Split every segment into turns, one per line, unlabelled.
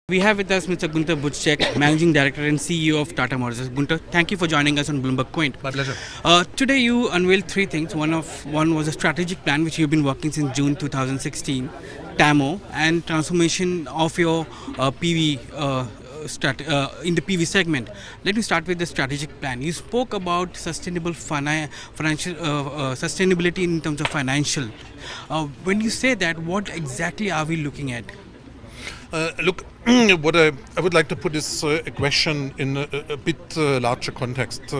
We have with us Mr. Gunther Butchek, Managing Director and CEO of Tata Motors. Gunther, thank you for joining us on Bloomberg Quint.
My pleasure.
Today you unveiled three things. One was a strategic plan which you've been working since June 2016, TAMO, and transformation of your PV in the PV segment. Let me start with the strategic plan. You spoke about sustainable financial sustainability in terms of financial. When you say that, what exactly are we looking at?
Look, what I would like to put this question in a bit larger context.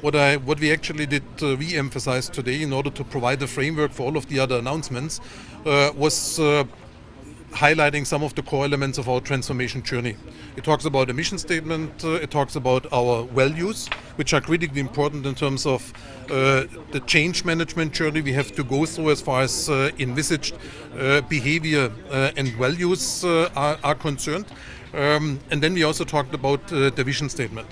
What we actually did re-emphasize today in order to provide a framework for all of the other announcements was highlighting some of the core elements of our transformation journey. It talks about a mission statement, it talks about our values, which are critically important in terms of the change management journey we have to go through as far as envisaged behavior and values are concerned. And then we also talked about the vision statement.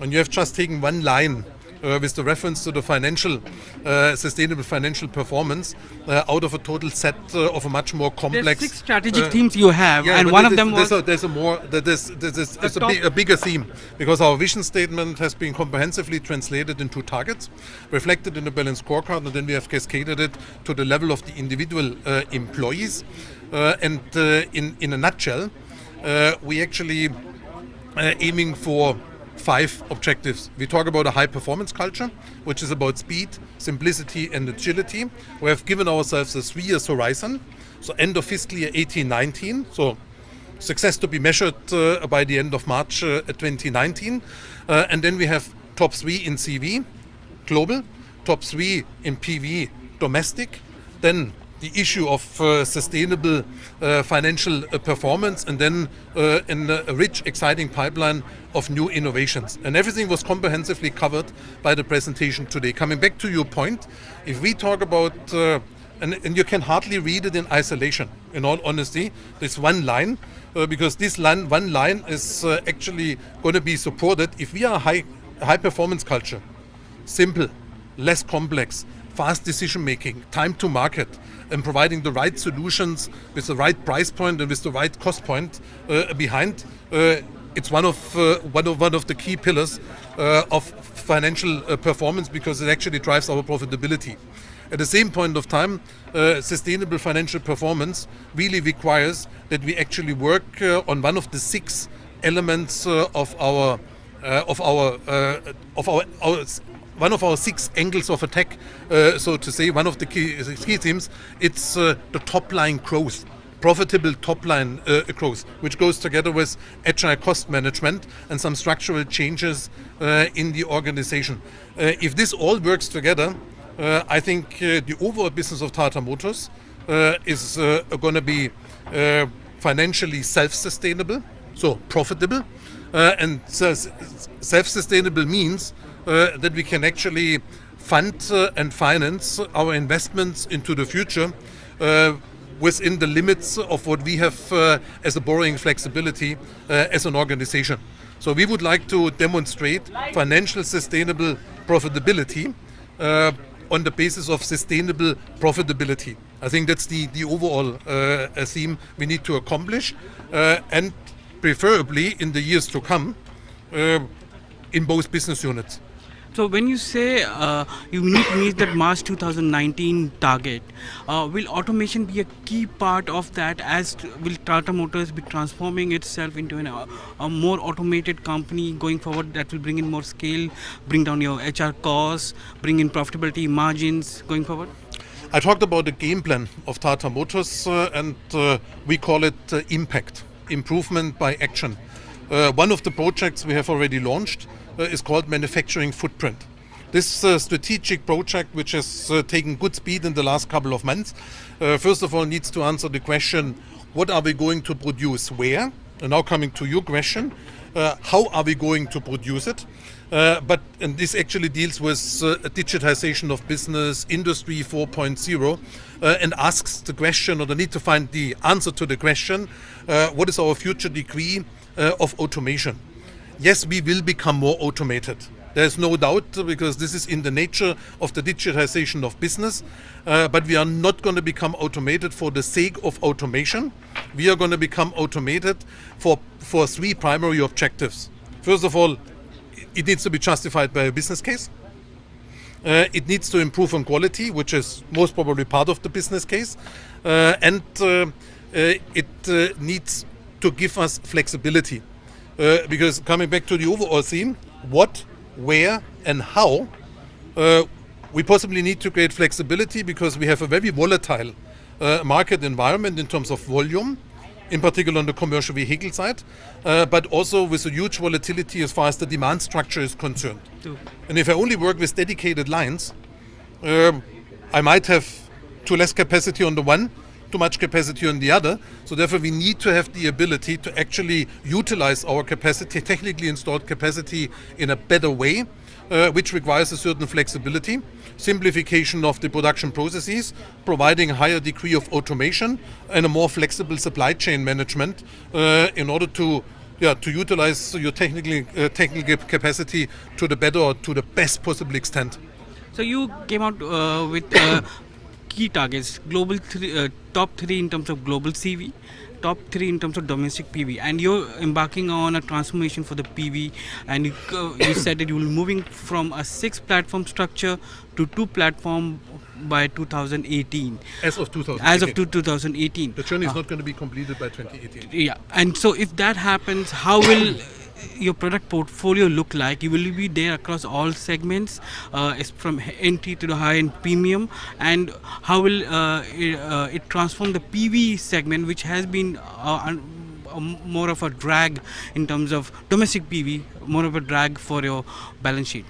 And you have just taken one line with the reference to the sustainable financial performance out of a total set of a much more complex.
There's 6 strategic themes you have, and one of them was
there's a bigger theme, because our vision statement has been comprehensively translated into targets, reflected in the balanced scorecard, and then we have cascaded it to the level of the individual employees. And in a nutshell, we actually aiming for 5 objectives. We talk about a high performance culture, which is about speed, simplicity and agility. We have given ourselves a 3-year horizon, so end of fiscal year 18-19, so success to be measured by the end of March 2019. And then we have top 3 in CV, global, top 3 in PV, domestic, then the issue of sustainable financial performance, and then in a rich, exciting pipeline of new innovations. And everything was comprehensively covered by the presentation today. Coming back to your point, if we talk about, and you can hardly read it in isolation, in all honesty, this one line, because this one line is actually going to be supported. If we are a high performance culture, simple, less complex, fast decision making, time to market, and providing the right solutions with the right price point and with the right cost point behind. It's one of the key pillars of financial performance, because it actually drives our profitability. At the same point of time, sustainable financial performance really requires that we actually work on one of the 6 elements of our one of our 6 angles of attack, so to say. One of the key themes, it's the top line growth, profitable top line growth, which goes together with agile cost management and some structural changes in the organization. If this all works together, I think the overall business of Tata Motors is going to be financially self-sustainable, so profitable, and self-sustainable means that we can actually fund and finance our investments into the future within the limits of what we have as a borrowing flexibility as an organization. So we would like to demonstrate financial sustainable profitability on the basis of sustainable profitability. I think that's the overall theme we need to accomplish, and preferably in the years to come in both business units.
So when you say you need to meet that March 2019 target, will automation be a key part of that? Will Tata Motors be transforming itself into a more automated company going forward that will bring in more scale, bring down your HR costs, bring in profitability margins going forward?
I talked about the game plan of Tata Motors, and we call it impact, improvement by action. One of the projects we have already launched is called Manufacturing Footprint. This strategic project, which has taken good speed in the last couple of months, first of all needs to answer the question, what are we going to produce where? And now coming to your question, how are we going to produce it? And this actually deals with digitization of business, Industry 4.0, and asks the question, or the need to find the answer to the question, what is our future degree of automation? Yes, we will become more automated. There's no doubt, because this is in the nature of the digitization of business. But we are not going to become automated for the sake of automation. we are going to become automated for three primary objectives. First of all, it needs to be justified by a business case. It needs to improve on quality, which is most probably part of the business case. And it needs to give us flexibility. Because coming back to the overall theme, what, where, and how, we possibly need to create flexibility because we have a very volatile market environment in terms of volume, in particular on the commercial vehicle side, but also with a huge volatility as far as the demand structure is concerned. And if I only work with dedicated lines, I might have too less capacity on the one, too much capacity on the other. So therefore we need to have the ability to actually utilize our capacity, technically installed capacity, in a better way, which requires a certain flexibility, simplification of the production processes, providing a higher degree of automation and a more flexible supply chain management in order to utilize your technical capacity to the better or to the best possible extent.
So you came out with key targets, top 3 in terms of global CV, top 3 in terms of domestic PV, and you're embarking on a transformation for the PV, and you said that you will moving from a 6 platform structure to 2 platform by 2018.
As of 2018.
As of 2018.
The journey is not going to be completed by 2018.
Yeah, and so if that happens, how will your product portfolio look like? You will be there across all segments, from entry to the high-end premium, and how will it transform the PV segment, which has been more of a drag in terms of domestic PV, more of a drag for your balance sheet?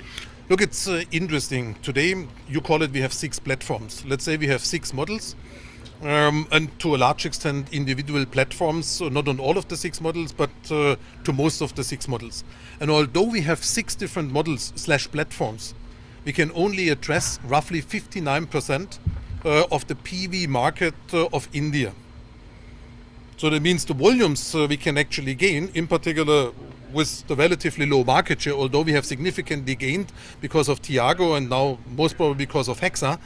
Look, it's interesting. Today, you call it, we have 6 platforms. Let's say we have 6 models. And to a large extent individual platforms, so not on all of the 6 models, but to most of the 6 models. And although we have 6 different models / platforms, we can only address roughly 59% of the PV market of India. So that means the volumes we can actually gain, in particular with the relatively low market share, although we have significantly gained because of Tiago and now most probably because of Hexa,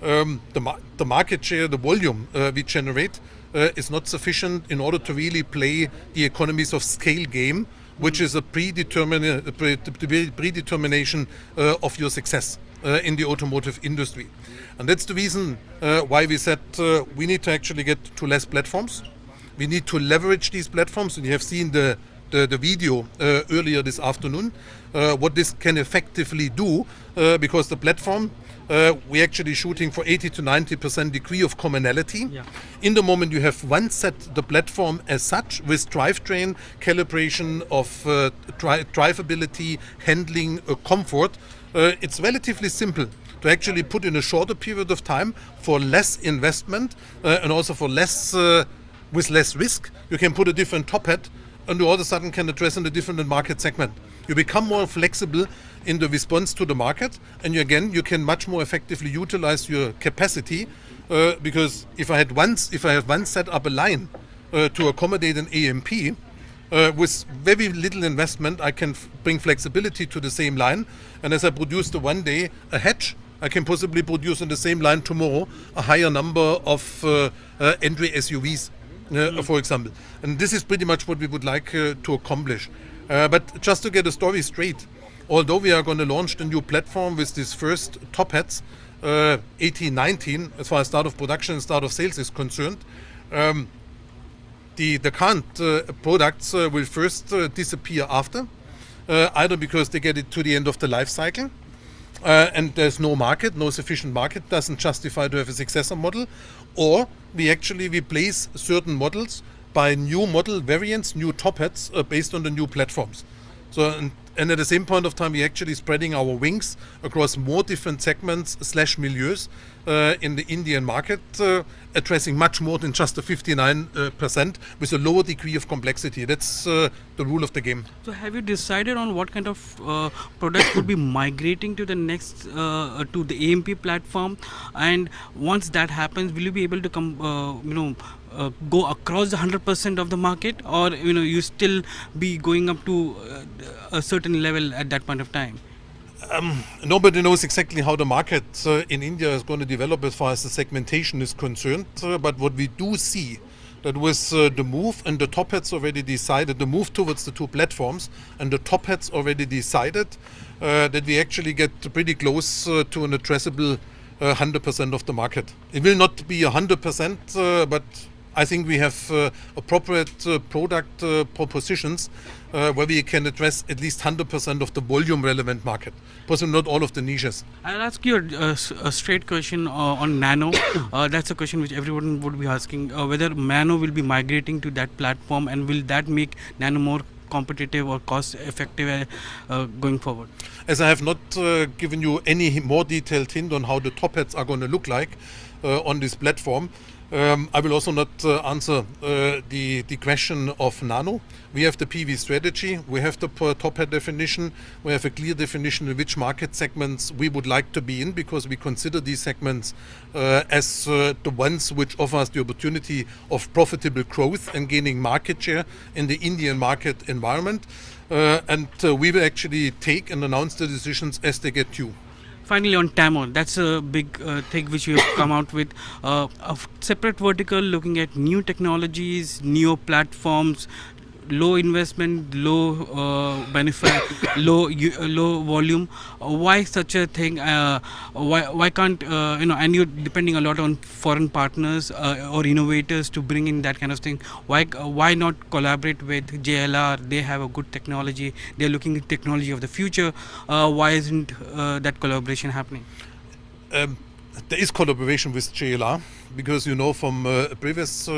the market share, the volume we generate is not sufficient in order to really play the economies of scale game, which is a predetermination of your success in the automotive industry. And that's the reason why we said we need to actually get to less platforms. We need to leverage these platforms, and you have seen the video earlier this afternoon, what this can effectively do, because the platform, we're actually shooting for 80 to 90% degree of commonality. Yeah. In the moment you have one set, the platform as such, with drivetrain, calibration of drivability, handling, comfort, it's relatively simple to actually put in a shorter period of time for less investment and also for less with less risk. You can put a different top hat and you all of a sudden can address in a different market segment. You become more flexible in the response to the market, and you can much more effectively utilize your capacity because if I have once set up a line to accommodate an AMP with very little investment, I can bring flexibility to the same line, and as I produce the one day a hatch, I can possibly produce on the same line tomorrow a higher number of entry SUVs. For example, and this is pretty much what we would like to accomplish. But just to get the story straight, although we are going to launch the new platform with these first top hats, 18-19, as far as start of production and start of sales is concerned, the current products will first disappear after, either because they get it to the end of the life cycle, and there's no sufficient market, doesn't justify to have a successor model, or we actually replace certain models by new model variants, new top hats based on the new platforms. So, and at the same point of time, we're actually spreading our wings across more different segments / milieus in the Indian market, addressing much more than just the 59% with a lower degree of complexity. That's the rule of the game.
So have you decided on what kind of products would be migrating to the next, to the AMP platform? And once that happens, will you be able to go across the 100% of the market, or you still be going up to a certain level at that point of time?
Nobody knows exactly how the market in India is going to develop as far as the segmentation is concerned, but what we do see that with the move and the top hats already decided, the move towards the two platforms and the top hats already decided, that we actually get pretty close to an addressable 100% of the market. It will not be 100%, but I think we have appropriate product propositions where we can address at least 100% of the volume relevant market, possibly not all of the niches.
I'll ask you a straight question on Nano. That's a question which everyone would be asking, whether Nano will be migrating to that platform, and will that make Nano more competitive or cost effective going forward?
As I have not given you any more detailed hint on how the top hats are going to look like on this platform, I will also not answer the question of Nano. We have the PV strategy, we have the top hat definition, we have a clear definition in which market segments we would like to be in, because we consider these segments as the ones which offer us the opportunity of profitable growth and gaining market share in the Indian market environment. And we will actually take and announce the decisions as they get due.
Finally, on Tamo, that's a big thing which you have come out with, a separate vertical looking at new technologies, new platforms, low investment, low benefit, low volume. Why such a thing? Why can't And you're depending a lot on foreign partners or innovators to bring in that kind of thing. Why not collaborate with JLR? They have a good technology. They're looking at technology of the future. Why isn't that collaboration happening?
There is collaboration with JLR, because you know from a previous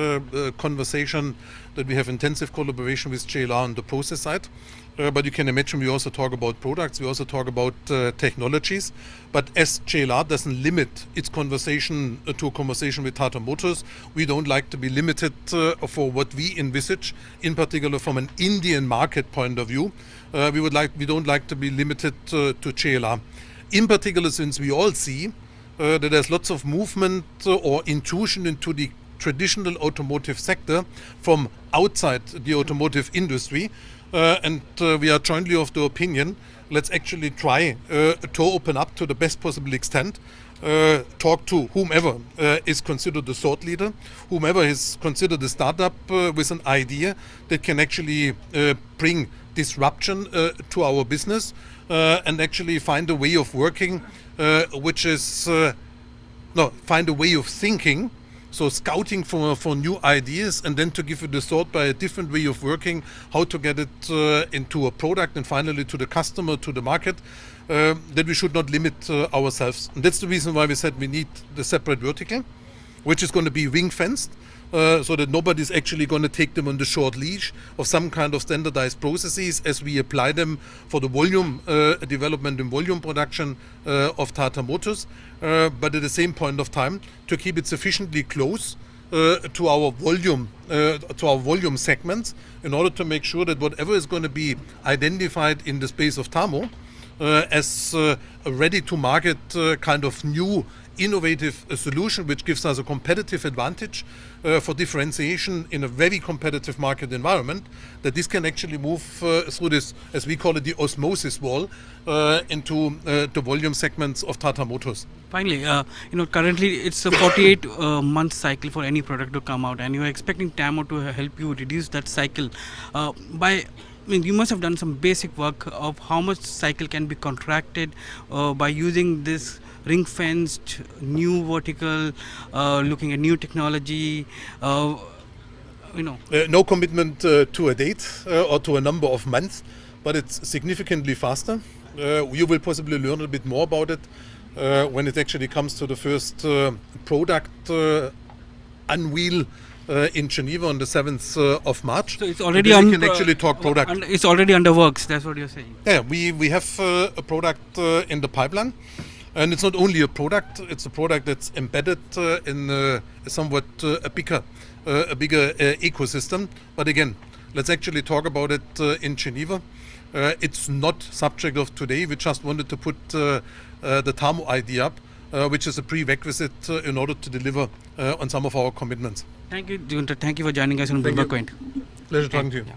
conversation that we have intensive collaboration with JLR on the process side. But you can imagine we also talk about products, we also talk about technologies. But as JLR doesn't limit its conversation to a conversation with Tata Motors, we don't like to be limited for what we envisage, in particular from an Indian market point of view. We don't like to be limited to JLR. In particular, since we all see that there's lots of movement or intrusion into the traditional automotive sector from outside the automotive industry, and we are jointly of the opinion, let's actually try to open up to the best possible extent, talk to whomever is considered the thought leader, whomever is considered a startup with an idea that can actually bring disruption to our business, and actually find a way of working find a way of thinking, so scouting for new ideas, and then to give it a thought by a different way of working, how to get it into a product and finally to the customer, to the market, that we should not limit ourselves. And that's the reason why we said we need the separate vertical, which is going to be ring-fenced, so that nobody's actually going to take them on the short leash of some kind of standardized processes as we apply them for the volume development and volume production of Tata Motors, but at the same point of time to keep it sufficiently close to our volume segments, in order to make sure that whatever is going to be identified in the space of Tamo as a ready-to-market kind of new innovative solution which gives us a competitive advantage for differentiation in a very competitive market environment, that this can actually move through this, as we call it, the osmosis wall into the volume segments of Tata Motors.
Finally, currently it's a 48 month cycle for any product to come out, and you're expecting Tamo to help you reduce that cycle you must have done some basic work of how much cycle can be contracted by using this ring-fenced new vertical, looking at new technology.
No commitment to a date or to a number of months, but it's significantly faster. You will possibly learn a bit more about it when it actually comes to the first product unveil in Geneva on the 7th of March.
So it's already
we can actually talk product.
It's already under works, that's what you're saying.
Yeah, we have a product in the pipeline. And it's not only a product, it's a product that's embedded in a somewhat a bigger ecosystem. But again, let's actually talk about it in Geneva. It's not subject of today. We just wanted to put the Tamo idea up, which is a prerequisite in order to deliver on some of our commitments.
Thank you, Junta. Thank you for joining us on Bloomberg Point.
Pleasure talking to you.
Yeah.